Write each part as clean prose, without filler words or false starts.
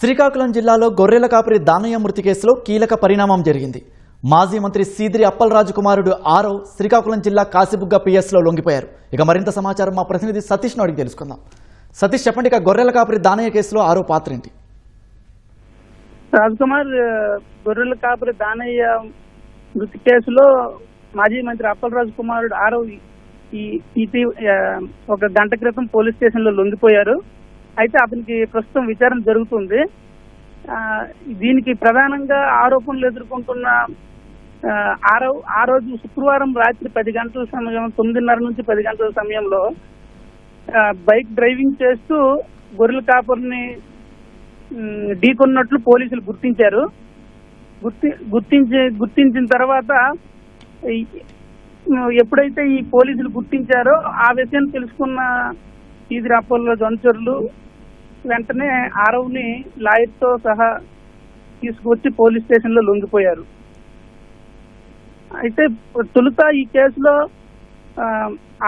శ్రీకాకుళం జిల్లాలో గొర్రెల కాపరి దానయ్య మృతి కేసులో కీలక పరిణామం జరిగింది. మాజీ మంత్రి సీదిరి అప్పలరాజు కుమారుడు ఆరవ్ శ్రీకాకుళం జిల్లా కాశీబుగ్గ పిఎస్లో లొంగిపోయారు. ఇక మరింత సమాచారం మా ప్రతినిధి సతీష్ను అడిగి తెలుసుకుందాం. సతీష్, చెప్పండి, ఇక గొర్రెల కాపరి దానయ్య కేసులో ఆరవ్ పాత్ర ఏంటి? రాజ్కుమార్, గొర్రెల కాపరి దానయ్య మృతి కేసులో మాజీ మంత్రి అప్పలరాజు కుమారుడు ఆరవ్ ఒక గంట క్రితం పోలీస్ స్టేషన్ లో లొంగిపోయారు. అయితే అతనికి ప్రస్తుతం విచారణ జరుగుతుంది. దీనికి ప్రధానంగా ఆరోపణలు ఎదుర్కొంటున్న ఆరవ్ ఆ రోజు శుక్రవారం రాత్రి 10 గంటల సమయం, 9:30 నుంచి 10 గంటల సమయంలో బైక్ డ్రైవింగ్ చేస్తూ గొర్రెల కాపరిని ఢీకొన్నట్లు పోలీసులు గుర్తించారు. గుర్తించిన తర్వాత ఎప్పుడైతే ఈ పోలీసులు గుర్తించారో ఆ విషయం తెలుసుకున్న సీదిరి అప్పలరాజు అనుచరులు వెంటనే ఆరవ్ ని లాయర్ తో సహా తీసుకొచ్చి పోలీస్ స్టేషన్ లో లొంగిపోయారు. అయితే తొలుత ఈ కేసులో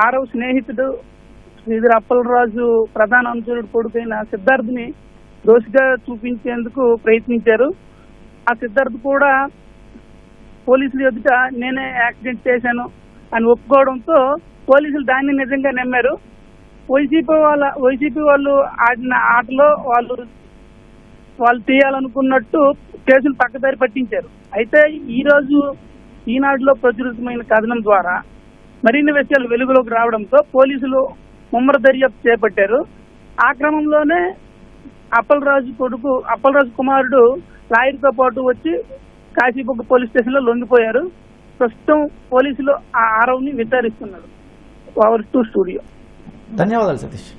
ఆరవ్ స్నేహితుడు సీదిరి అప్పలరాజు ప్రధాన అనుచరుడు కొడుకైన సిద్ధార్థ్ ని దోషిగా చూపించేందుకు ప్రయత్నించారు. ఆ సిద్ధార్థ్ కూడా పోలీసులు ఎదుట నేనే యాక్సిడెంట్ చేశాను అని ఒప్పుకోవడంతో పోలీసులు దాన్ని నిజంగా నమ్మారు. వైసీపీ వాళ్ళు ఆడిన ఆటలో వాళ్ళు తీయాలనుకున్నట్టు కేసును పక్కదారి పట్టించారు. అయితే ఈ రోజు ఈనాడులో ప్రచురితమైన కథనం ద్వారా మరిన్ని విషయాలు వెలుగులోకి రావడంతో పోలీసులు ముమ్మర దర్యాప్తు చేపట్టారు. ఆ క్రమంలోనే అప్పలరాజు కుమారుడు లాయర్ తో పాటు వచ్చి కాశీబుగ్గ పోలీస్ స్టేషన్ లో లొంగిపోయారు. ప్రస్తుతం పోలీసులు ఆ ఆరవ్ ని విచారిస్తున్నారు. Over to studio. ధన్యవాదాలు సతీష్.